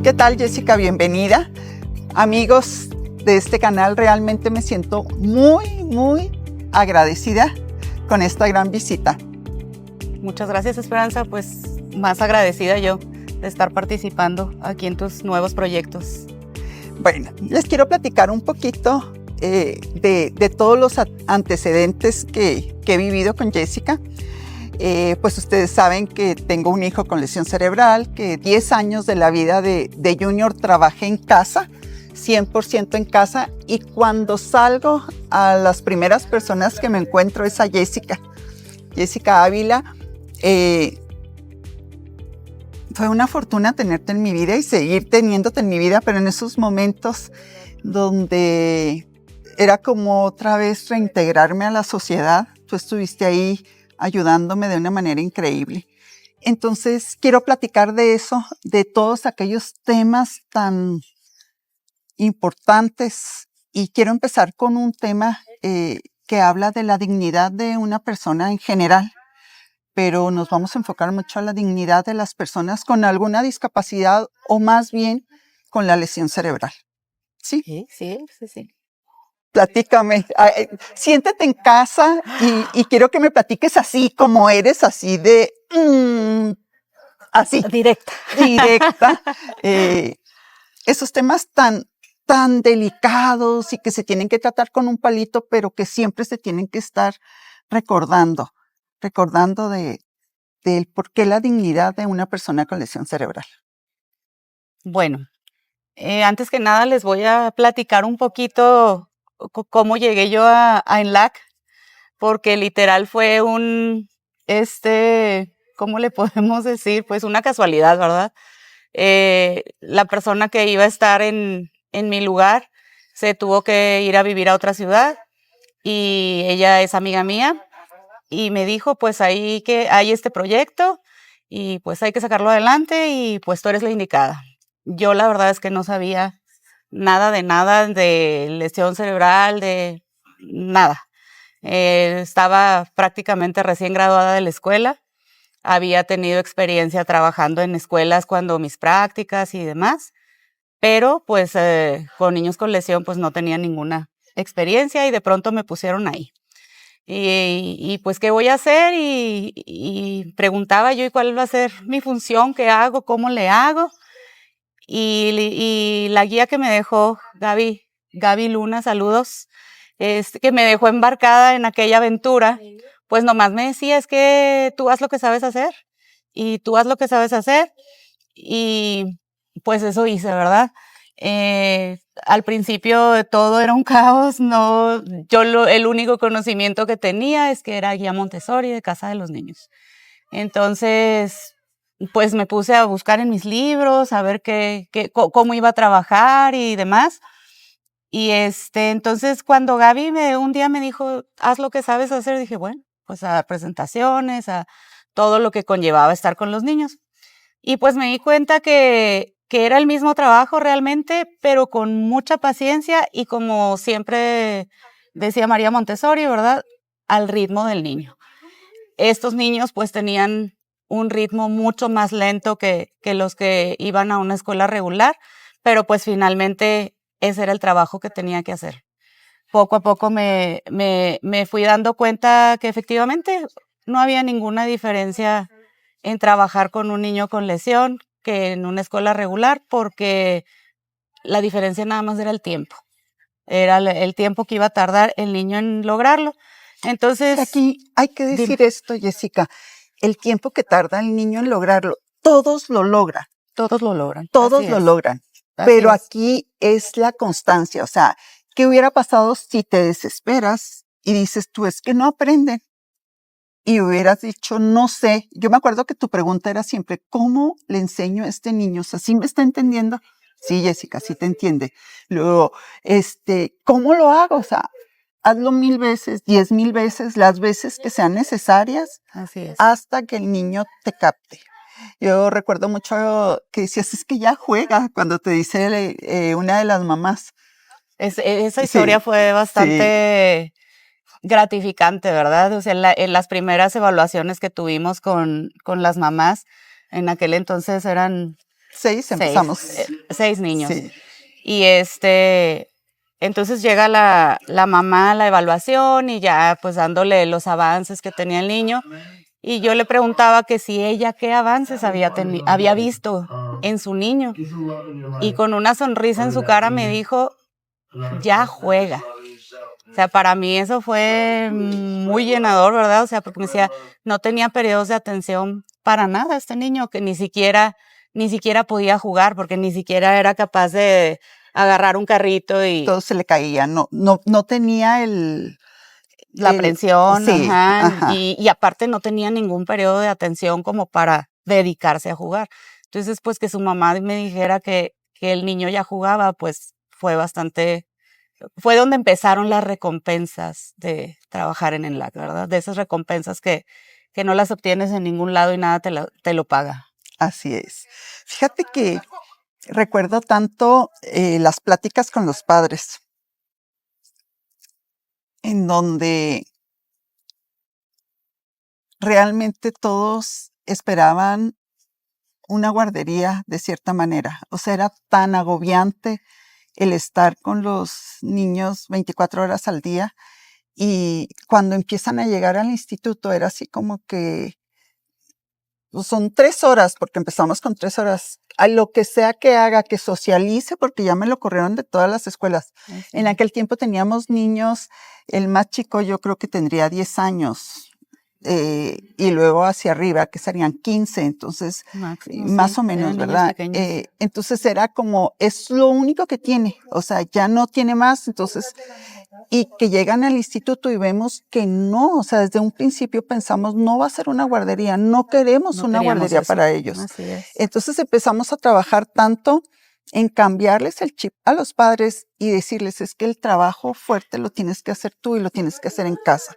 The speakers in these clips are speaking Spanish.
¿Qué tal, Jessica? Bienvenida. Amigos de este canal, realmente me siento muy agradecida con esta gran visita. Muchas gracias, Esperanza. Pues más agradecida yo de estar participando aquí en tus nuevos proyectos. Bueno, les quiero platicar un poquito de todos los antecedentes que he vivido con Jessica. Pues ustedes saben que tengo un hijo con lesión cerebral, que 10 años de la vida de Junior trabajé en casa, 100% en casa, y cuando salgo a las primeras personas que me encuentro es a Jessica Ávila. Fue una fortuna tenerte en mi vida y seguir teniéndote en mi vida, pero en esos momentos donde era como otra vez reintegrarme a la sociedad, tú estuviste ahí ayudándome de una manera increíble. Entonces, quiero platicar de eso, de todos aquellos temas tan importantes, y quiero empezar con un tema que habla de la dignidad de una persona en general, pero nos vamos a enfocar mucho a la dignidad de las personas con alguna discapacidad o más bien con la lesión cerebral. ¿Sí? Sí. Platícame, siéntete en casa y quiero que me platiques así como eres, así de, así. Directa. Esos temas tan delicados y que se tienen que tratar con un palito, pero que siempre se tienen que estar recordando del por qué la dignidad de una persona con lesión cerebral. Bueno, antes que nada les voy a platicar un poquito cómo llegué yo a ENLAC, porque literal fue ¿cómo le podemos decir? Pues una casualidad, ¿verdad? La persona que iba a estar en mi lugar se tuvo que ir a vivir a otra ciudad y ella es amiga mía y me dijo, pues ahí que hay este proyecto y pues hay que sacarlo adelante y pues tú eres la indicada. Yo la verdad es que no sabía nada de lesión cerebral, de nada. Estaba prácticamente recién graduada de la escuela. Había tenido experiencia trabajando en escuelas cuando mis prácticas y demás, pero pues con niños con lesión pues no tenía ninguna experiencia y de pronto me pusieron ahí. Y pues, ¿qué voy a hacer? Y preguntaba yo, ¿y cuál va a ser mi función? ¿Qué hago? ¿Cómo le hago? Y la guía que me dejó, Gaby Luna, saludos, que me dejó embarcada en aquella aventura, pues nomás me decía, es que tú haz lo que sabes hacer, y tú haz lo que sabes hacer, y pues eso hice, ¿verdad? Al principio todo era un caos, el único conocimiento que tenía es que era guía Montessori de Casa de los Niños. Entonces, pues me puse a buscar en mis libros, a ver cómo iba a trabajar y demás. Y entonces cuando Gaby un día me dijo, haz lo que sabes hacer, dije, bueno, pues a presentaciones, a todo lo que conllevaba estar con los niños. Y pues me di cuenta que era el mismo trabajo realmente, pero con mucha paciencia y como siempre decía María Montessori, ¿verdad? Al ritmo del niño. Estos niños pues tenían un ritmo mucho más lento que los que iban a una escuela regular, pero pues finalmente ese era el trabajo que tenía que hacer. Poco a poco me fui dando cuenta que efectivamente no había ninguna diferencia en trabajar con un niño con lesión que en una escuela regular, porque la diferencia nada más era el tiempo. Era el tiempo que iba a tardar el niño en lograrlo. Entonces, aquí hay que decir esto, Jessica, el tiempo que tarda el niño en lograrlo, todos lo logran. Todos lo logran. Todos lo logran, pero aquí es la constancia. O sea, ¿qué hubiera pasado si te desesperas y dices tú, es que no aprenden? Y hubieras dicho, no sé. Yo me acuerdo que tu pregunta era siempre, ¿cómo le enseño a este niño? O sea, ¿sí me está entendiendo? Sí, Jessica, sí te entiende. Luego, ¿cómo lo hago? O sea, hazlo 1000 veces, 10,000 veces, las veces que sean necesarias, hasta que el niño te capte. Yo recuerdo mucho que decías, es que ya juega, cuando te dice una de las mamás. Esa historia fue bastante gratificante, ¿verdad? O sea, en las primeras evaluaciones que tuvimos con las mamás, en aquel entonces eran 6 empezamos. 6 niños. Sí. Y entonces llega la mamá a la evaluación y ya pues dándole los avances que tenía el niño. Y yo le preguntaba que si ella qué avances había visto en su niño. Y con una sonrisa en su cara me dijo, ya juega. O sea, para mí eso fue muy llenador, ¿verdad? O sea, porque me decía, no tenía periodos de atención para nada este niño, que ni siquiera podía jugar, porque ni siquiera era capaz de agarrar un carrito y todo se le caía, no tenía la aprensión, sí, ajá. Y aparte no tenía ningún periodo de atención como para dedicarse a jugar. Entonces, pues que su mamá me dijera que el niño ya jugaba, pues fue donde empezaron las recompensas de trabajar en ENLAC, ¿verdad? De esas recompensas que no las obtienes en ningún lado y nada te lo paga. Así es. Fíjate que recuerdo tanto las pláticas con los padres, en donde realmente todos esperaban una guardería de cierta manera. O sea, era tan agobiante el estar con los niños 24 horas al día, y cuando empiezan a llegar al instituto era así como que pues, son 3 horas, porque empezamos con 3 horas, a lo que sea que haga, que socialice, porque ya me lo corrieron de todas las escuelas. Sí. En aquel tiempo teníamos niños, el más chico yo creo que tendría 10 años, y luego hacia arriba, que serían 15, entonces, más sí, o menos, ¿verdad? Entonces era como, es lo único que tiene, o sea, ya no tiene más, entonces, y que llegan al instituto y vemos que no, o sea, desde un principio pensamos, no va a ser una guardería, no queremos una guardería eso para ellos. Así es. Entonces empezamos a trabajar tanto en cambiarles el chip a los padres y decirles, es que el trabajo fuerte lo tienes que hacer tú y lo tienes que hacer en casa.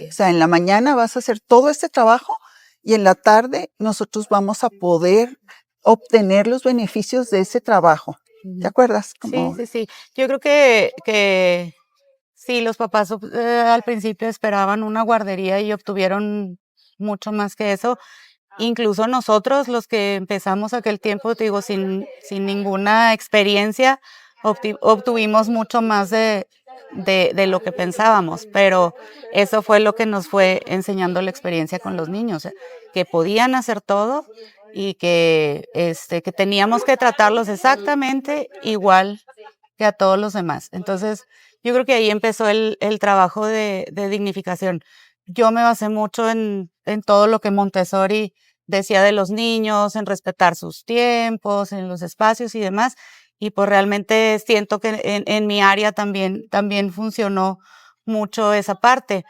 O sea, en la mañana vas a hacer todo este trabajo y en la tarde nosotros vamos a poder obtener los beneficios de ese trabajo. ¿Te acuerdas? Sí. Yo creo que sí, los papás al principio esperaban una guardería y obtuvieron mucho más que eso. Incluso nosotros, los que empezamos aquel tiempo, te digo, sin ninguna experiencia, obtuvimos mucho más de lo que pensábamos, pero eso fue lo que nos fue enseñando la experiencia con los niños, que podían hacer todo y que teníamos que tratarlos exactamente igual que a todos los demás. Entonces, yo creo que ahí empezó el trabajo de dignificación. Yo me basé mucho en todo lo que Montessori decía de los niños, en respetar sus tiempos, en los espacios y demás, y pues realmente siento que en mi área también funcionó mucho esa parte.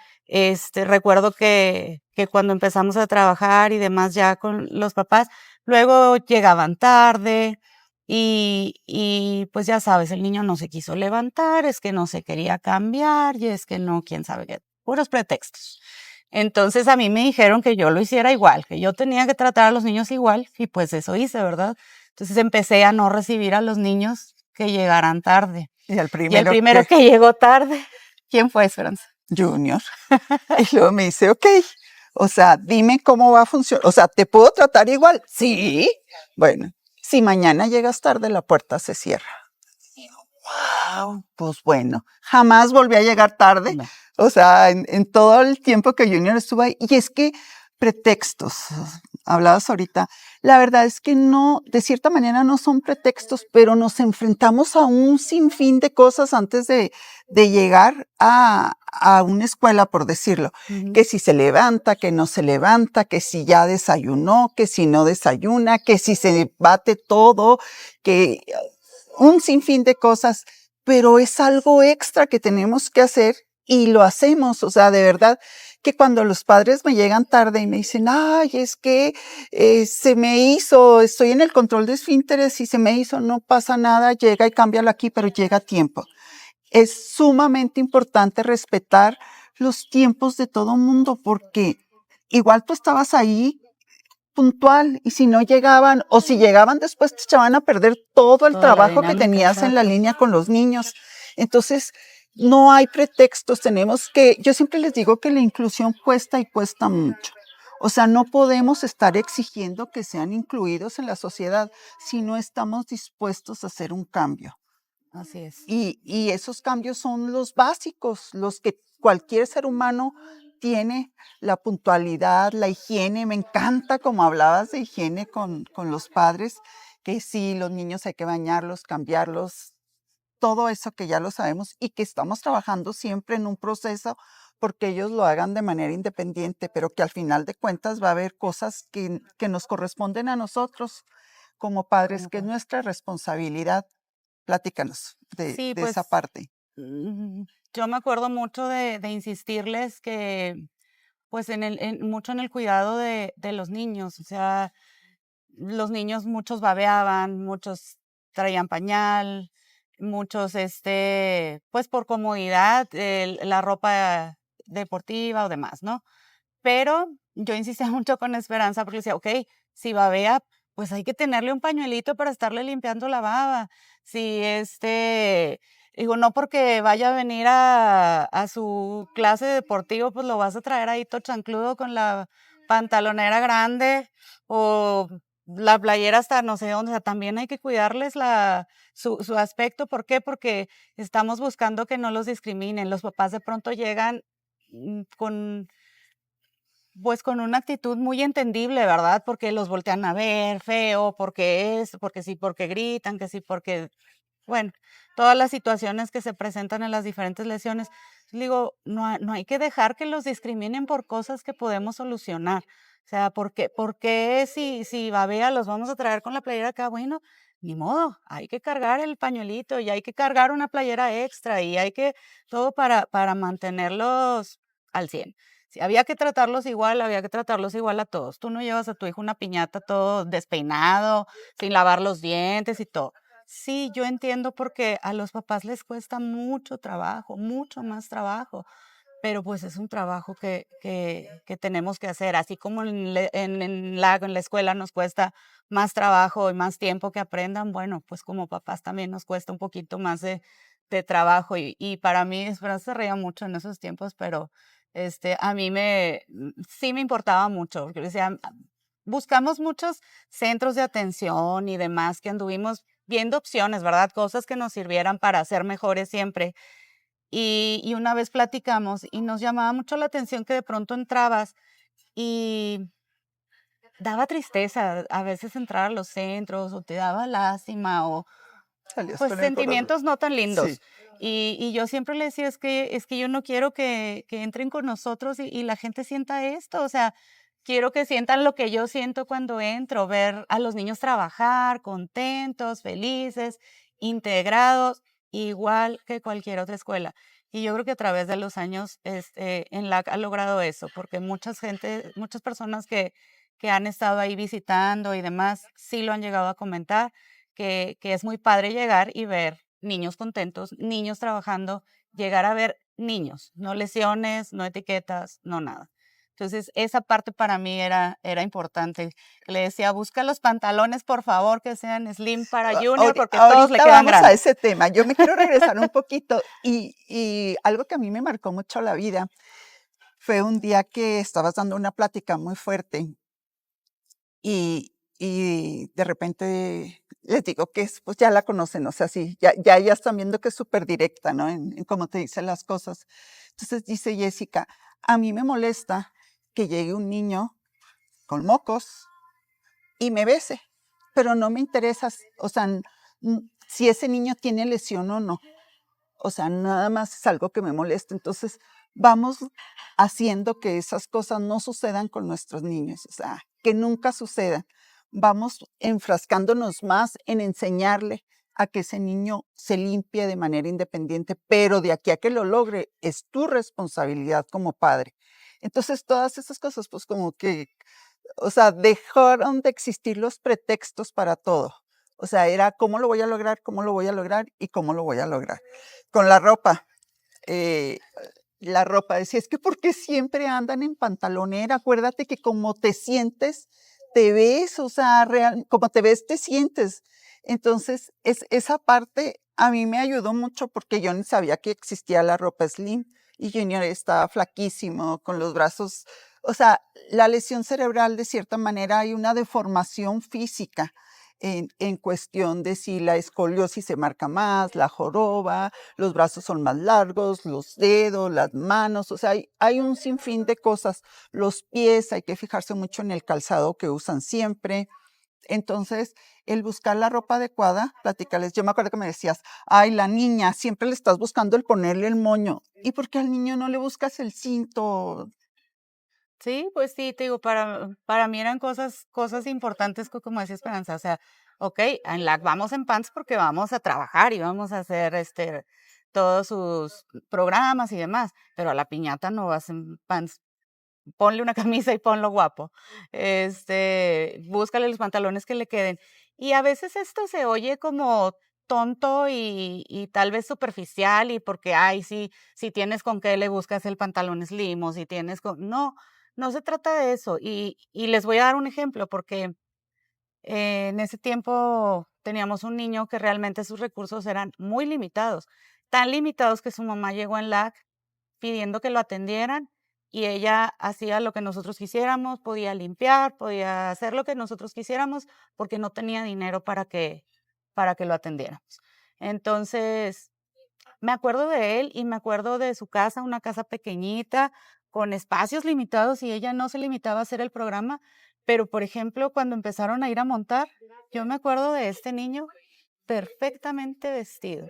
Recuerdo que cuando empezamos a trabajar y demás ya con los papás, luego llegaban tarde y pues ya sabes, el niño no se quiso levantar, es que no se quería cambiar y es que no, quién sabe qué, puros pretextos. Entonces a mí me dijeron que yo lo hiciera igual, que yo tenía que tratar a los niños igual y pues eso hice, ¿verdad? Entonces empecé a no recibir a los niños que llegaran tarde. Y el primero que llegó tarde, ¿quién fue, Esperanza? Junior. Y luego me dice, ok, o sea, dime cómo va a funcionar. O sea, ¿te puedo tratar igual? Sí. Bueno, si mañana llegas tarde, la puerta se cierra. Y digo, wow, pues bueno, jamás volví a llegar tarde. No. O sea, en todo el tiempo que Junior estuvo ahí. Y es que pretextos, hablabas ahorita, la verdad es que no, de cierta manera no son pretextos, pero nos enfrentamos a un sinfín de cosas antes de llegar a una escuela, por decirlo. Uh-huh. Que si se levanta, que no se levanta, que si ya desayunó, que si no desayuna, que si se bate todo, que un sinfín de cosas, pero es algo extra que tenemos que hacer y lo hacemos. O sea, de verdad que cuando los padres me llegan tarde y me dicen, ay, es que se me hizo, estoy en el control de esfínteres y se me hizo, no pasa nada, llega y cámbialo aquí, pero llega a tiempo. Es sumamente importante respetar los tiempos de todo mundo, porque igual tú estabas ahí puntual y si no llegaban, o si llegaban después te echaban a perder todo el trabajo que tenías en la línea con los niños. Entonces, no hay pretextos, tenemos que, yo siempre les digo que la inclusión cuesta y cuesta mucho. O sea, no podemos estar exigiendo que sean incluidos en la sociedad si no estamos dispuestos a hacer un cambio. Así es. Y esos cambios son los básicos, los que cualquier ser humano tiene, la puntualidad, la higiene. Me encanta como hablabas de higiene con los padres, que sí, los niños hay que bañarlos, cambiarlos, todo eso que ya lo sabemos y que estamos trabajando siempre en un proceso porque ellos lo hagan de manera independiente, pero que al final de cuentas va a haber cosas que nos corresponden a nosotros como padres, Como que es padres. nuestra responsabilidad. Platícanos Sí, de esa pues parte. yo me acuerdo mucho de insistirles que, pues, mucho en el cuidado de los niños. O sea, los niños, muchos babeaban, muchos traían pañal, muchos, pues, por comodidad, la ropa deportiva o demás, ¿no? Pero yo insistía mucho con Esperanza porque decía, okey, si babea, pues hay que tenerle un pañuelito para estarle limpiando la baba. Si, digo, no porque vaya a venir a su clase deportivo, pues lo vas a traer ahí todo chancludo con la pantalonera grande o la playera hasta no sé dónde. O sea, también hay que cuidarles su aspecto. ¿Por qué? Porque estamos buscando que no los discriminen. Los papás de pronto llegan, con pues con una actitud muy entendible, ¿verdad? Porque los voltean a ver feo, porque sí, porque gritan, que sí, porque, bueno, todas las situaciones que se presentan en las diferentes lesiones. Digo, no hay que dejar que los discriminen por cosas que podemos solucionar. O sea, ¿por qué si babea los vamos a traer con la playera acá? Bueno, ni modo, hay que cargar el pañuelito y hay que cargar una playera extra y hay que todo para mantenerlos al 100. Si había que tratarlos igual, había que tratarlos igual a todos. Tú no llevas a tu hijo una piñata todo despeinado, sin lavar los dientes y todo. Sí, yo entiendo porque a los papás les cuesta mucho trabajo, mucho más trabajo, pero pues es un trabajo que tenemos que hacer, así como en la escuela nos cuesta más trabajo y más tiempo que aprendan, bueno, pues como papás también nos cuesta un poquito más de trabajo y para mí, Esperanza se reía mucho en esos tiempos, pero a mí sí me importaba mucho, porque decía, buscamos muchos centros de atención y demás que anduvimos viendo opciones, ¿verdad? Cosas que nos sirvieran para ser mejores siempre. Y una vez platicamos y nos llamaba mucho la atención que de pronto entrabas y daba tristeza a veces entrar a los centros o te daba lástima o Salías pues con el corazón. sentimientos no tan Sí, lindos. Y yo siempre le decía, es que yo no quiero que entren con nosotros y la gente sienta esto, o sea, quiero que sientan lo que yo siento cuando entro, ver a los niños trabajar contentos, felices, integrados, igual que cualquier otra escuela. Y yo creo que a través de los años, en la ha logrado eso, porque muchas personas que han estado ahí visitando y demás, sí lo han llegado a comentar, que es muy padre llegar y ver niños contentos, niños trabajando, llegar a ver niños, no lesiones, no etiquetas, no nada. Entonces, esa parte para mí era importante. Le decía, busca los pantalones, por favor, que sean slim para Junior, porque todos le Ahorita quedan vamos a grandes. ese tema. Yo me quiero regresar un poquito y algo que a mí me marcó mucho la vida fue un día que estabas dando una plática muy fuerte y de repente les digo que pues ya la conocen, o sea, sí, ya están viendo que es súper directa, ¿no? En cómo te dice las cosas. Entonces dice Jessica, a mí me molesta que llegue un niño con mocos y me bese, pero no me interesa, o sea, si ese niño tiene lesión o no. O sea, nada más es algo que me molesta. Entonces, vamos haciendo que esas cosas no sucedan con nuestros niños, o sea, que nunca sucedan. Vamos enfrascándonos más en enseñarle a que ese niño se limpie de manera independiente, pero de aquí a que lo logre es tu responsabilidad como padre. Entonces, todas esas cosas, pues como que, o sea, dejaron de existir los pretextos para todo. O sea, era cómo lo voy a lograr, cómo lo voy a lograr y cómo lo voy a lograr. Con eh, la ropa, decía, es que ¿por qué siempre andan en pantalonera? Acuérdate que como te sientes, te ves, o sea, como te ves, te sientes. Entonces, esa parte a mí me ayudó mucho porque yo ni sabía que existía la ropa slim y Junior estaba flaquísimo, con los brazos O sea, la lesión cerebral, de cierta manera, hay una deformación física en cuestión de si la escoliosis se marca más, la joroba, los brazos son más largos, los dedos, las manos, o sea, hay un sinfín de cosas. Los pies, hay que fijarse mucho en el calzado que usan siempre. Entonces, el buscar la ropa adecuada, platicarles. Yo me acuerdo que me decías, ay, la niña, siempre le estás buscando el ponerle el moño. ¿Y por qué al niño no le buscas el cinto? Sí, pues sí, te digo, para mí eran cosas importantes, como decía Esperanza, o sea, okey, vamos en pants porque vamos a trabajar y vamos a hacer, todos sus programas y demás, pero a la piñata no vas en pants. Ponle una camisa y ponlo guapo. Búscale los pantalones que le queden. Y a veces esto se oye como tonto y tal vez superficial, y porque, ay, sí, si tienes con qué le buscas el pantalón slim, o si tienes con no, no se trata de eso. Y les voy a dar un ejemplo, porque, en ese tiempo teníamos un niño que realmente sus recursos eran muy limitados, tan limitados que su mamá llegó en LAC pidiendo que lo atendieran, y ella hacía lo que nosotros quisiéramos, podía limpiar, podía hacer lo que nosotros quisiéramos, porque no tenía dinero para que lo atendiéramos. Entonces, me acuerdo de él y me acuerdo de su casa, una casa pequeñita, con espacios limitados, y ella no se limitaba a hacer el programa, pero, por ejemplo, cuando empezaron a ir a montar, yo me acuerdo de este niño perfectamente vestido,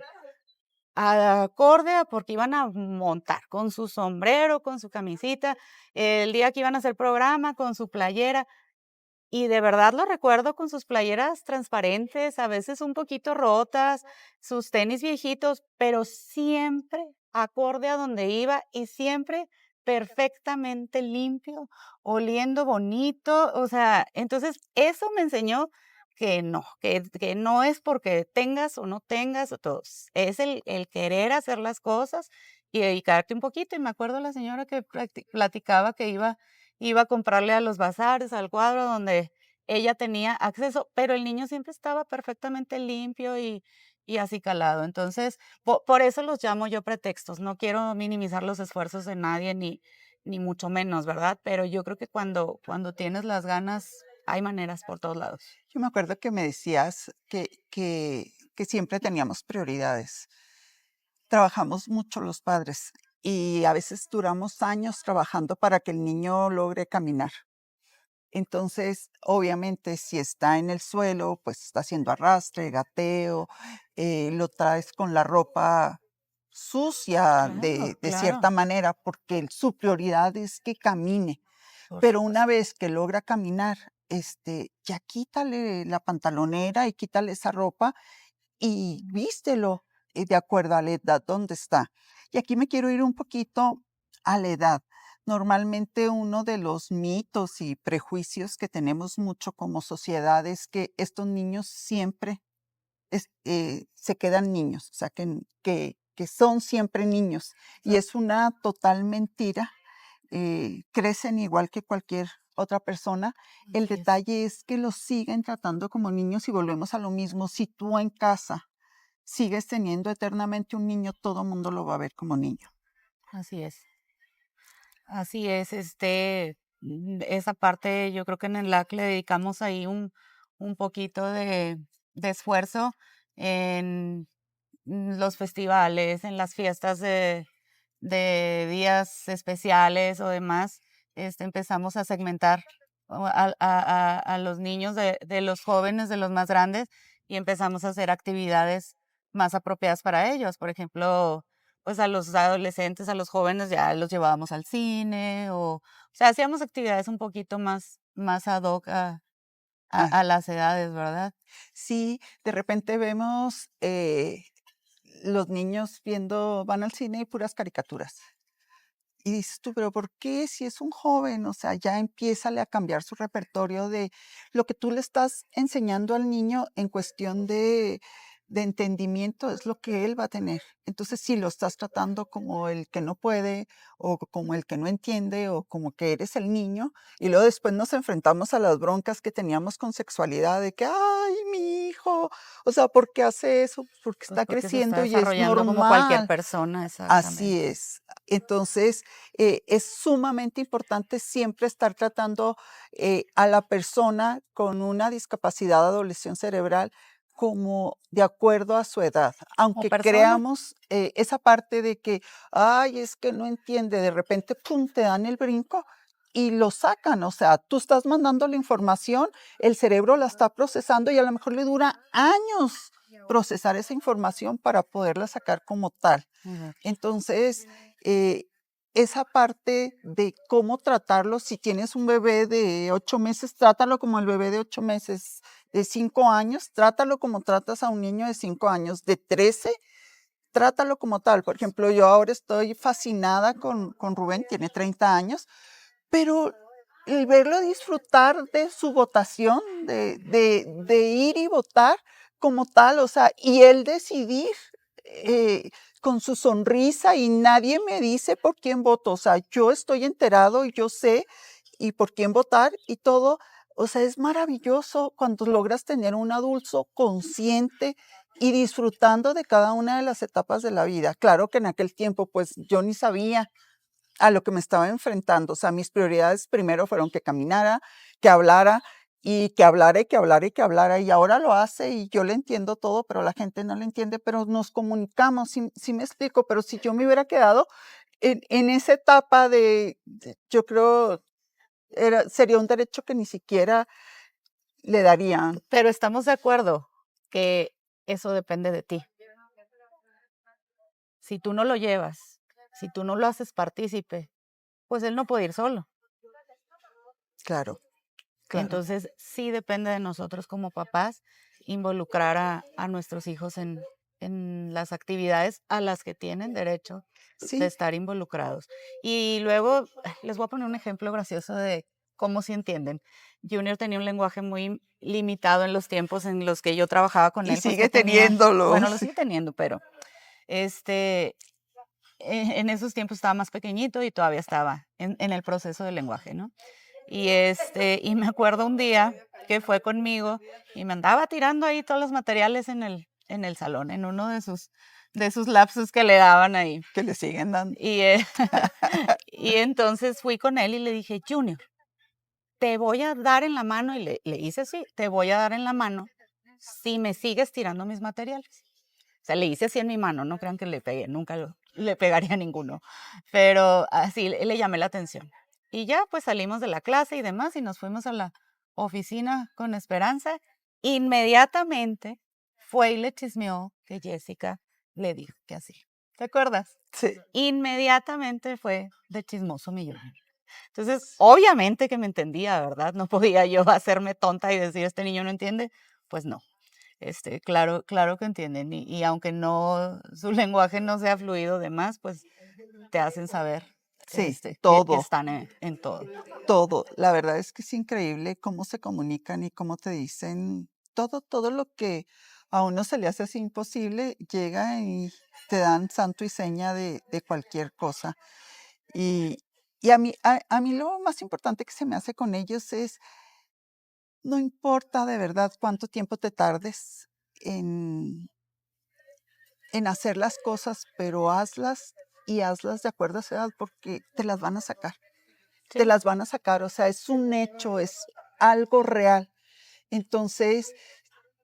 acorde a porque iban a montar, con su sombrero, con su camisita, el día que iban a hacer programa, con su playera, y de verdad lo recuerdo con sus playeras transparentes, a veces un poquito rotas, sus tenis viejitos, pero siempre acorde a donde iba y siempre perfectamente limpio, oliendo bonito, o sea, entonces eso me enseñó que no es porque tengas o no tengas o todo, es el querer hacer las cosas y dedicarte un poquito. Y me acuerdo la señora que platicaba que iba a comprarle a los bazares, al cuadro donde ella tenía acceso, pero el niño siempre estaba perfectamente limpio y acicalado. Entonces, por eso los llamo yo pretextos. No quiero minimizar los esfuerzos de nadie, ni mucho menos, ¿verdad? Pero yo creo que cuando tienes las ganas, hay maneras por todos lados. Yo me acuerdo que me decías que siempre teníamos prioridades. Trabajamos mucho los padres y a veces duramos años trabajando para que el niño logre caminar. Entonces, obviamente, si está en el suelo, pues está haciendo arrastre, gateo, lo traes con la ropa sucia Claro, de claro, cierta manera, porque su prioridad es que camine. por Pero una supuesto. vez que logra caminar, ya quítale la pantalonera y quítale esa ropa y vístelo, de acuerdo a la edad donde está. Y aquí me quiero ir un poquito a la edad. Normalmente uno de los mitos y prejuicios que tenemos mucho como sociedad es que estos niños siempre se quedan niños, o sea, que son siempre niños. Y es una total mentira. Crecen igual que cualquier otra persona. El Así es, detalle es que los siguen tratando como niños y volvemos a lo mismo. Si tú en casa sigues teniendo eternamente un niño, todo mundo lo va a ver como niño. así es. Así es, esa parte yo creo que en el LAC le dedicamos ahí un poquito de esfuerzo en los festivales, en las fiestas de días especiales o demás. Empezamos a segmentar a los niños de los jóvenes, de los más grandes, y empezamos a hacer actividades más apropiadas para ellos. Por ejemplo, pues a los adolescentes, a los jóvenes ya los llevábamos al cine, o sea, hacíamos actividades un poquito más ad hoc Ah, a las edades, ¿verdad? sí, de repente vemos los niños van al cine y puras caricaturas. Y dices tú, pero ¿por qué si es un joven? O sea, ya empiézale a cambiar su repertorio de lo que tú le estás enseñando al niño en cuestión de entendimiento es lo que él va a tener. Entonces, si lo estás tratando como el que no puede, o como el que no entiende, o como que eres el niño, y luego después nos enfrentamos a las broncas que teníamos con sexualidad, de que, ay, mi hijo, o sea, ¿por qué hace eso? Porque Pues está porque se está creciendo y es desarrollando como cualquier normal. persona, Así exactamente. es. Entonces, es sumamente importante siempre estar tratando a la persona con una discapacidad de adolescencia cerebral como de acuerdo a su edad, Como aunque persona, creamos esa parte de que, ay, es que no entiende, de repente, pum, te dan el brinco y lo sacan, o sea, tú estás mandando la información, el cerebro la está procesando y a lo mejor le dura años procesar esa información para poderla sacar como tal. exacto. Entonces, esa parte de cómo tratarlo, si tienes un bebé de 8 meses, trátalo como el bebé de 8 meses, de 5 años, trátalo como tratas a un niño de 5 años, de 13, trátalo como tal. Por ejemplo, yo ahora estoy fascinada con Rubén, tiene 30 años, pero el verlo disfrutar de su votación, de ir y votar como tal, o sea, y él decidir eh, con su sonrisa y nadie me dice por quién voto, o sea, yo estoy enterado y yo sé y por quién votar y todo, o sea, es maravilloso cuando logras tener un adulto consciente y disfrutando de cada una de las etapas de la vida. Claro que en aquel tiempo, pues yo ni sabía a lo que me estaba enfrentando. O sea, mis prioridades primero fueron que caminara, que hablara y que hablara y que hablara y que hablara. Y ahora lo hace y yo le entiendo todo, pero la gente no le entiende, pero nos comunicamos, sí me explico. Pero si yo me hubiera quedado en esa etapa yo creo, sería un derecho que ni siquiera le darían. Pero estamos de acuerdo que eso depende de ti. Si tú no lo llevas, si tú no lo haces partícipe, pues él no puede ir solo. Claro, claro. Entonces, sí depende de nosotros como papás involucrar a nuestros hijos en las actividades a las que tienen derecho de Sí, estar involucrados. Y luego les voy a poner un ejemplo gracioso de cómo sí entienden. Junior tenía un lenguaje muy limitado en los tiempos en los que yo trabajaba con y él, pues que sigue tenía, teniéndolo. bueno, lo sigue teniendo, pero este, en esos tiempos estaba más pequeñito y todavía estaba en el proceso del lenguaje, ¿no? Y me acuerdo un día que fue conmigo y me andaba tirando ahí todos los materiales en el salón, en uno de sus lapsus que le daban ahí. Que le siguen dando. Y y entonces fui con él y le dije: "Junior, te voy a dar en la mano", y le hice así: "Te voy a dar en la mano si me sigues tirando mis materiales". O sea, le hice así en mi mano, no crean que le pegué, nunca le pegaría a ninguno, pero así le llamé la atención. Y ya, pues salimos de la clase y demás, y nos fuimos a la oficina con Esperanza. Inmediatamente fue y le chismeó que Jessica le dijo que así. ¿Te acuerdas? Sí. Inmediatamente fue de chismoso millonario. Entonces, obviamente que me entendía, ¿verdad? No podía yo hacerme tonta y decir, este niño no entiende. Pues no. Claro que entienden y aunque no, su lenguaje no sea fluido de más, pues te hacen saber Sí, que todo. están en todo. Todo, la verdad es que es increíble cómo se comunican y cómo te dicen todo lo que a uno se le hace así imposible, llega y te dan santo y seña de cualquier cosa. Y, y a mí lo más importante que se me hace con ellos es, no importa de verdad cuánto tiempo te tardes en, en hacer las cosas, pero hazlas y hazlas de acuerdo a esa edad porque te las van a sacar. Te Sí, las van a sacar, o sea, es un hecho, es algo real. Entonces,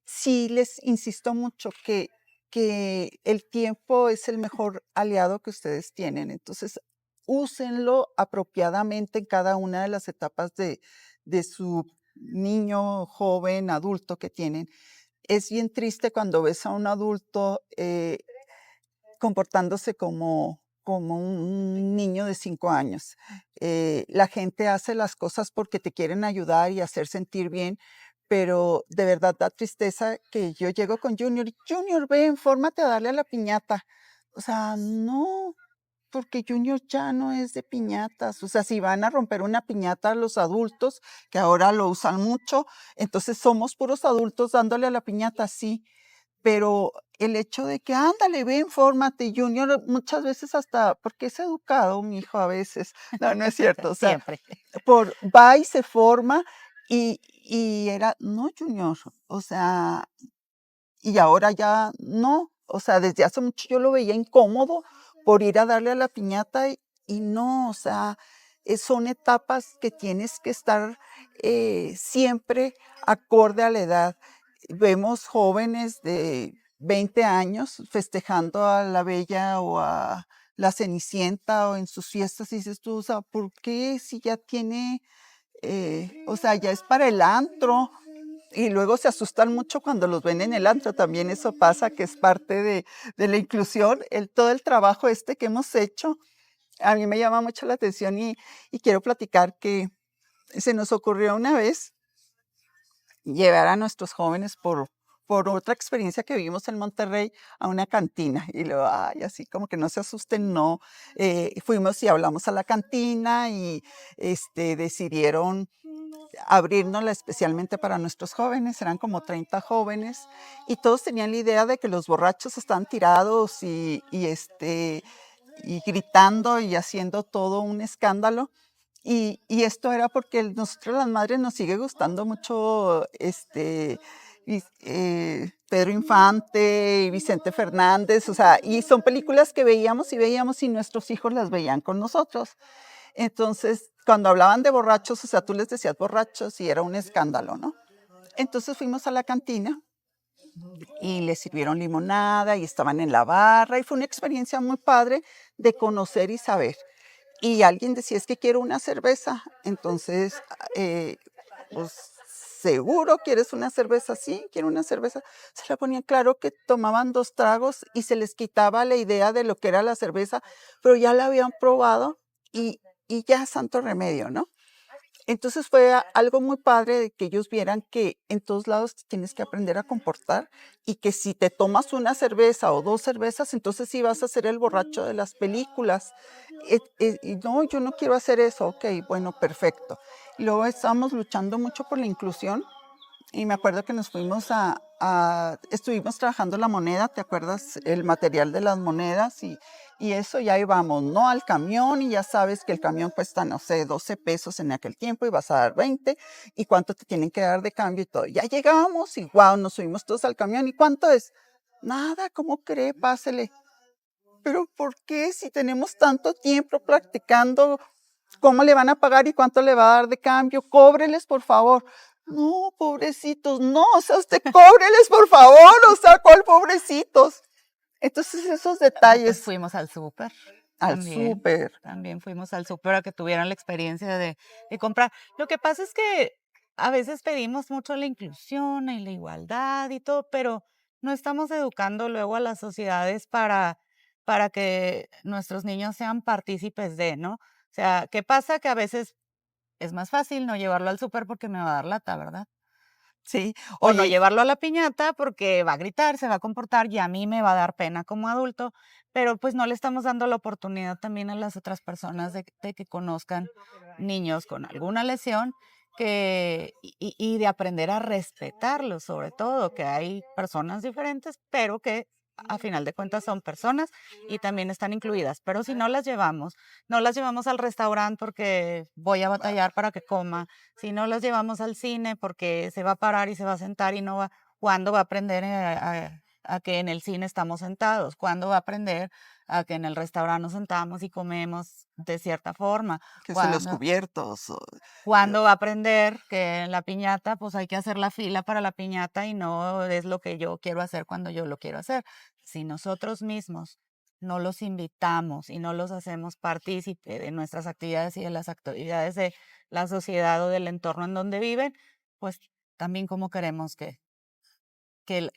sí les insisto mucho que el tiempo es el mejor aliado que ustedes tienen. Entonces, úsenlo apropiadamente en cada una de las etapas de su niño, joven, adulto que tienen. Es bien triste cuando ves a un adulto comportándose como un niño de 5 años. La gente hace las cosas porque te quieren ayudar y hacer sentir bien, pero de verdad da tristeza que yo llego con Junior y Junior, ven, fórmate a darle a la piñata. O sea, no, porque Junior ya no es de piñatas. O sea, si van a romper una piñata los adultos, que ahora lo usan mucho, entonces somos puros adultos dándole a la piñata, sí, pero el hecho de que, ándale, ven, fórmate, Junior, muchas veces hasta, porque es educado mi hijo a veces, no, no es cierto, o sea, Siempre. va y se forma y era, no, Junior, o sea, y ahora ya no, o sea, desde hace mucho yo lo veía incómodo por ir a darle a la piñata y no, o sea, son etapas que tienes que estar siempre acorde a la edad. Vemos jóvenes de 20 años festejando a la Bella o a la Cenicienta o en sus fiestas y dices tú, o sea, ¿por qué si ya tiene, o sea, ya es para el antro? Y luego se asustan mucho cuando los ven en el antro, también eso pasa, que es parte de la inclusión, todo el trabajo que hemos hecho, a mí me llama mucho la atención y quiero platicar que se nos ocurrió una vez llevar a nuestros jóvenes por otra experiencia que vivimos en Monterrey a una cantina. Y luego, ay, así como que no se asusten, no. Fuimos y hablamos a la cantina y decidieron abrirnosla especialmente para nuestros jóvenes, eran como 30 jóvenes, y todos tenían la idea de que los borrachos están tirados y gritando y haciendo todo un escándalo. Y esto era porque nosotros las madres nos sigue gustando mucho Pedro Infante y Vicente Fernández, o sea, y son películas que veíamos y veíamos y nuestros hijos las veían con nosotros. Entonces, cuando hablaban de borrachos, o sea, tú les decías borrachos y era un escándalo, ¿no? Entonces fuimos a la cantina y les sirvieron limonada y estaban en la barra y fue una experiencia muy padre de conocer y saber. Y alguien decía, es que quiero una cerveza. Entonces, pues, ¿seguro quieres una cerveza? Sí, quiero una cerveza. Se la ponía claro que tomaban 2 tragos y se les quitaba la idea de lo que era la cerveza, pero ya la habían probado y, y ya santo remedio, ¿no? Entonces fue algo muy padre de que ellos vieran que en todos lados te tienes que aprender a comportar y que si te tomas una cerveza o 2 cervezas, entonces sí vas a ser el borracho de las películas. Y no, yo no quiero hacer eso. Ok, bueno, perfecto. Y luego estábamos luchando mucho por la inclusión y me acuerdo que nos fuimos estuvimos trabajando la moneda, ¿te acuerdas? El material de las monedas y eso, ya íbamos, ¿no? Al camión y ya sabes que el camión cuesta, no sé, 12 pesos en aquel tiempo y vas a dar 20 y cuánto te tienen que dar de cambio y todo. Ya llegamos y wow, nos subimos todos al camión y ¿cuánto es? Nada, ¿cómo cree? Pásele. Pero ¿por qué si tenemos tanto tiempo practicando? ¿Cómo le van a pagar y cuánto le va a dar de cambio? Cóbreles, por favor. No, pobrecitos, no, o sea, usted cóbreles, por favor, o sea, ¿cuál pobrecitos? Entonces, esos Pues detalles fuimos al súper al también. súper. También fuimos al súper a que tuvieran la experiencia de comprar. Lo que pasa es que a veces pedimos mucho la inclusión y la igualdad y todo, pero no estamos educando luego a las sociedades para que nuestros niños sean partícipes de, ¿no? O sea, ¿qué pasa? Que a veces es más fácil no llevarlo al súper porque me va a dar lata, ¿verdad? Sí, O no oye, llevarlo a la piñata porque va a gritar, se va a comportar y a mí me va a dar pena como adulto, pero pues no le estamos dando la oportunidad también a las otras personas de que conozcan niños con alguna lesión y de aprender a respetarlos, sobre todo, que hay personas diferentes, pero que a final de cuentas son personas y también están incluidas. Pero si no las llevamos, no las llevamos al restaurante porque voy a batallar para que coma, si no los llevamos al cine porque se va a parar y se va a sentar y no va, ¿cuándo va a aprender a que en el cine estamos sentados? ¿Cuándo va a aprender a que en el restaurante nos sentamos y comemos de cierta forma? que si los ¿Cuándo, cubiertos. cuándo va a aprender que en la piñata pues hay que hacer la fila para la piñata y no es lo que yo quiero hacer cuando yo lo quiero hacer? Si nosotros mismos no los invitamos y no los hacemos partícipe de nuestras actividades y de las actividades de la sociedad o del entorno en donde viven, pues también cómo queremos que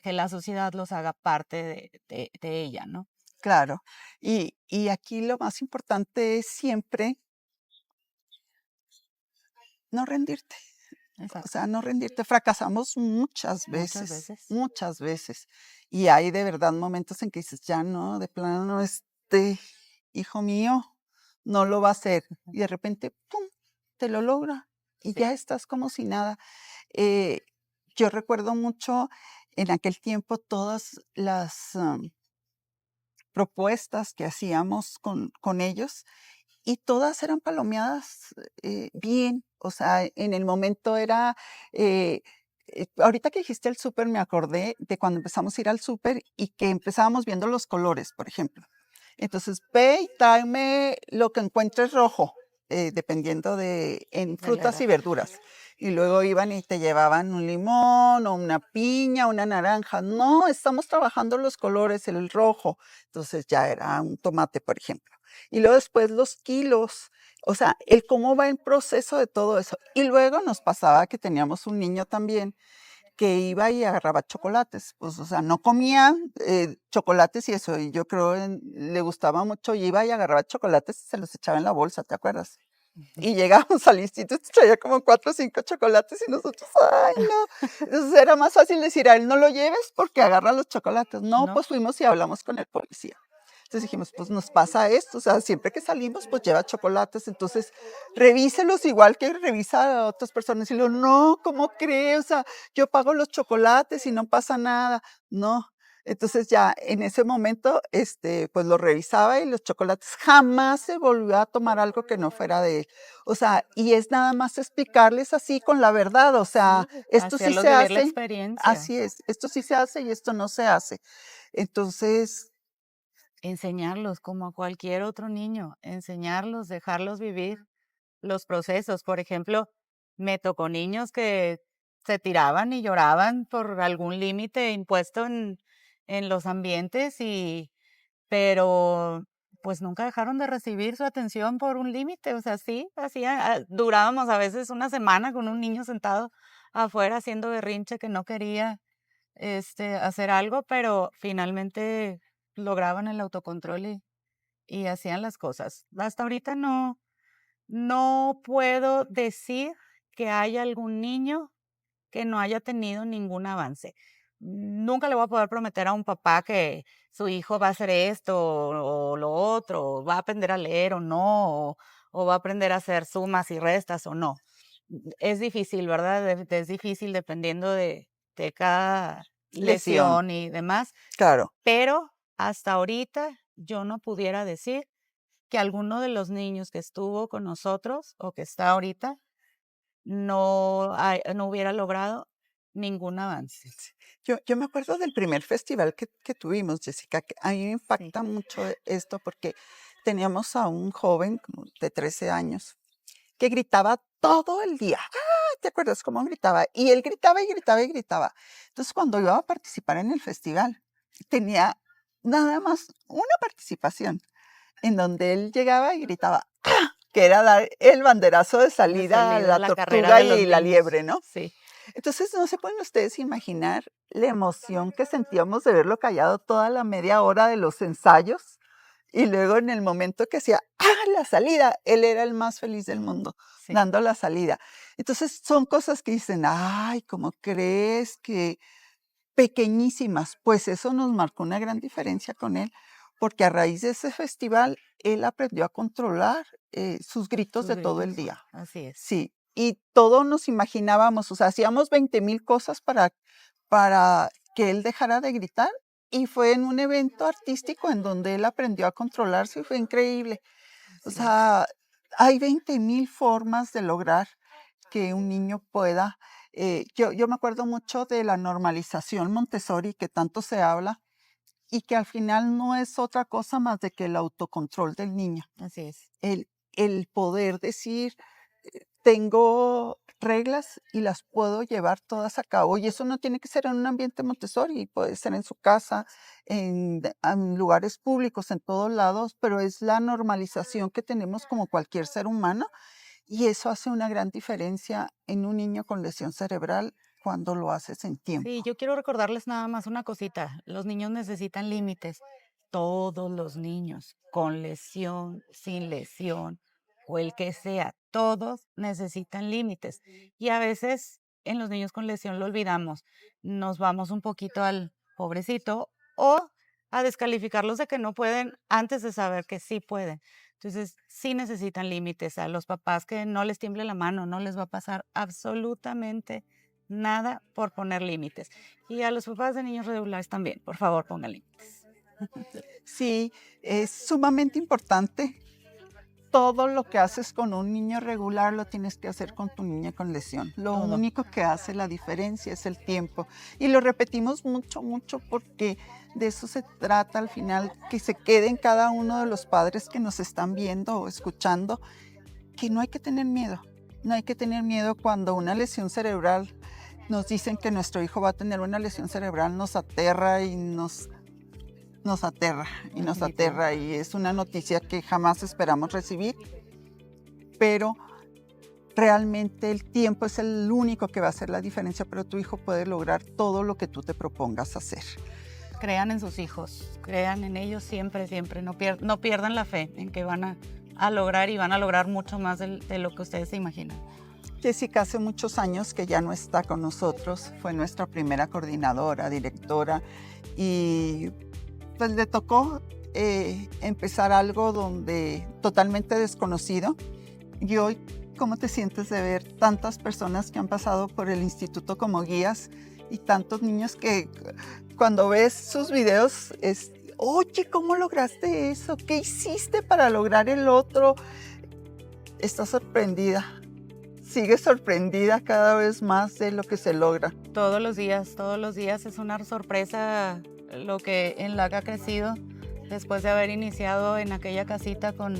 la sociedad los haga parte de ella, ¿no? Claro. Y aquí lo más importante es siempre no rendirte. O Exacto. sea, no rendirte. Fracasamos Muchas veces. muchas veces. Y hay de verdad momentos en que dices, ya no, de plano, hijo mío, no lo va a hacer. Y de repente, ¡pum!, te lo logra y Sí. ya estás como si nada. Eh, yo recuerdo mucho, en aquel tiempo todas las propuestas que hacíamos con ellos y todas eran palomeadas bien. O sea, en el momento era, eh, ahorita que dijiste el súper, me acordé de cuando empezamos a ir al súper y que empezábamos viendo los colores, por ejemplo. Entonces, ve y tráeme lo que encuentres rojo, dependiendo en de la frutas edad. y verduras. Y luego iban y te llevaban un limón o una piña, una naranja. No, estamos trabajando los colores, el rojo. Entonces ya era un tomate, por ejemplo. Y luego después los kilos. O sea, el cómo va el proceso de todo eso. Y luego nos pasaba que teníamos un niño también que iba y agarraba chocolates. Pues, o sea, no comía chocolates y eso. Y yo creo le gustaba mucho. Y iba y agarraba chocolates y se los echaba en la bolsa, ¿te acuerdas? Y llegábamos al instituto y traía como 4 o 5 chocolates y nosotros, ay, no. Entonces era más fácil decir a él, no lo lleves porque agarra los chocolates. No, ¿No? pues fuimos y hablamos con el policía. Entonces dijimos, pues nos pasa esto, o sea, siempre que salimos, pues lleva chocolates, entonces revíselos igual que revisa a otras personas. Y lo, no, ¿cómo cree? O sea, yo pago los chocolates y no pasa nada. No. Entonces ya en ese momento, pues lo revisaba y los chocolates jamás se volvió a tomar algo que no fuera de él. O sea, y es nada más explicarles así con la verdad, o sea, Sí, esto sí hacerlos se vivir la hace, experiencia. así es, esto sí se hace y esto no se hace. Entonces, Enseñarlos como a cualquier otro niño, enseñarlos, dejarlos vivir los procesos. Por ejemplo, me tocó niños que se tiraban y lloraban por algún límite impuesto en los ambientes pero pues nunca dejaron de recibir su atención por un límite. O sea, sí, durábamos a veces una semana con un niño sentado afuera haciendo berrinche que no quería hacer algo, pero finalmente lograban el autocontrol y hacían las cosas. Hasta ahorita no puedo decir que haya algún niño que no haya tenido ningún avance. Nunca le voy a poder prometer a un papá que su hijo va a hacer esto o lo otro, o va a aprender a leer o no, o va a aprender a hacer sumas y restas o no. Es difícil, ¿verdad? Es difícil dependiendo de cada lesión, lesión y demás, claro. pero hasta ahorita yo no pudiera decir que alguno de los niños que estuvo con nosotros o que está ahorita no hubiera logrado ningún avance. Yo me acuerdo del primer festival que tuvimos, Jessica, que a mí me Sí. impacta mucho esto porque teníamos a un joven como de 13 años que gritaba todo el día. ¡Ah! ¿Te acuerdas cómo gritaba? Y él gritaba y gritaba y gritaba. Entonces, cuando iba a participar en el festival, tenía nada más una participación en donde él llegaba y gritaba, ¡ah! Que era dar el banderazo de De salida a salida a la la carrera tortuga de los y la niños. liebre, ¿no? Sí, Entonces, no se pueden ustedes imaginar la emoción que sentíamos de verlo callado toda la media hora de los ensayos. Y luego en el momento que hacía la salida, él era el más feliz del mundo, sí. dando la salida. Entonces son cosas que dicen, ay, ¿cómo crees que pequeñísimas? Pues eso nos marcó una gran diferencia con él, porque a raíz de ese festival, él aprendió a controlar sus gritos Sus de todo el gritos. día. Así es. Sí, y todos nos imaginábamos, o sea, hacíamos 20,000 cosas para que él dejara de gritar, y fue en un evento artístico en donde él aprendió a controlarse y fue increíble. O Así es. sea, hay 20,000 formas de lograr que un niño pueda. Yo me acuerdo mucho de la normalización Montessori que tanto se habla y que al final no es otra cosa más de que el autocontrol del niño. Así es. El poder decir, tengo reglas y las puedo llevar todas a cabo. Y eso no tiene que ser en un ambiente Montessori, puede ser en su casa, en lugares públicos, en todos lados, pero es la normalización que tenemos como cualquier ser humano y eso hace una gran diferencia en un niño con lesión cerebral cuando lo haces en Sí, tiempo. yo quiero recordarles nada más una cosita. Los niños necesitan límites. Todos los niños, con lesión, sin lesión o el que sea, todos necesitan límites. Y a veces en los niños con lesión lo olvidamos. Nos vamos un poquito al pobrecito o a descalificarlos de que no pueden antes de saber que sí pueden. Entonces, sí necesitan límites. A los papás que no les tiemble la mano, no les va a pasar absolutamente nada por poner límites. Y a los papás de niños regulares también, por favor, pongan límites. Sí, es sumamente importante. Todo lo que haces con un niño regular lo tienes que hacer con tu niña con lesión. Lo Todo. único que hace la diferencia es el tiempo. Y lo repetimos mucho, mucho porque de eso se trata al final, que se quede en cada uno de los padres que nos están viendo o escuchando, que no hay que tener miedo. No hay que tener miedo cuando una lesión cerebral, nos dicen que nuestro hijo va a tener una lesión cerebral, nos aterra y nos aterra y es una noticia que jamás esperamos recibir, pero realmente el tiempo es el único que va a hacer la diferencia, pero tu hijo puede lograr todo lo que tú te propongas hacer. Crean en sus hijos, crean en ellos siempre, siempre, no pierdan la fe en que van a lograr y van a lograr mucho más de lo que ustedes se imaginan. Jessica hace muchos años que ya no está con nosotros, fue nuestra primera coordinadora, directora, y pues le tocó empezar algo donde totalmente desconocido. Y hoy, ¿cómo te sientes de ver tantas personas que han pasado por el instituto como guías y tantos niños que cuando ves sus videos es, oye, ¿cómo lograste eso? ¿Qué hiciste para lograr el otro? Estás sorprendida. Sigue sorprendida cada vez más de lo que se logra. Todos los días es una sorpresa en la que ha crecido después de haber iniciado en aquella casita con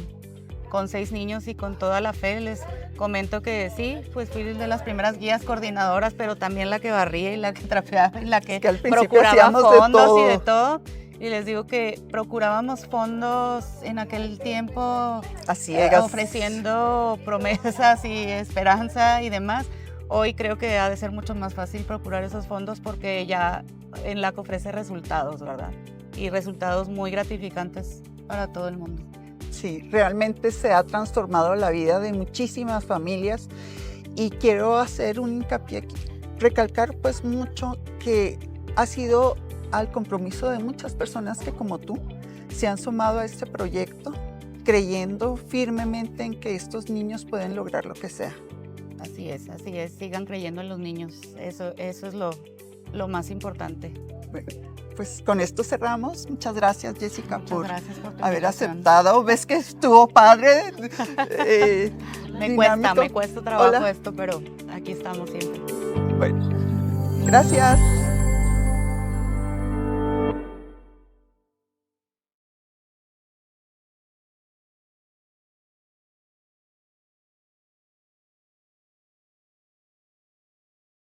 6 niños y con toda la fe. Les comento que sí, pues fui de las primeras guías coordinadoras, pero también la que barría y la que trapeaba y la que al principio procuraba fondos de y de todo. Y les digo que procurábamos fondos en aquel tiempo a ciegas, ofreciendo promesas y esperanza y demás. Hoy creo que ha de ser mucho más fácil procurar esos fondos porque ya en LAC ofrece resultados, ¿verdad? Y resultados muy gratificantes para todo el mundo. Sí, realmente se ha transformado la vida de muchísimas familias y quiero hacer un hincapié aquí, recalcar pues mucho que ha sido al compromiso de muchas personas que como tú se han sumado a este proyecto creyendo firmemente en que estos niños pueden lograr lo que sea. Así es, sigan creyendo en los niños, eso es lo más importante. Bueno, pues con esto cerramos. Muchas gracias, Jessica, por haber aceptado. ¿Ves que estuvo padre? Me cuesta trabajo esto, pero aquí estamos siempre. Bueno, gracias.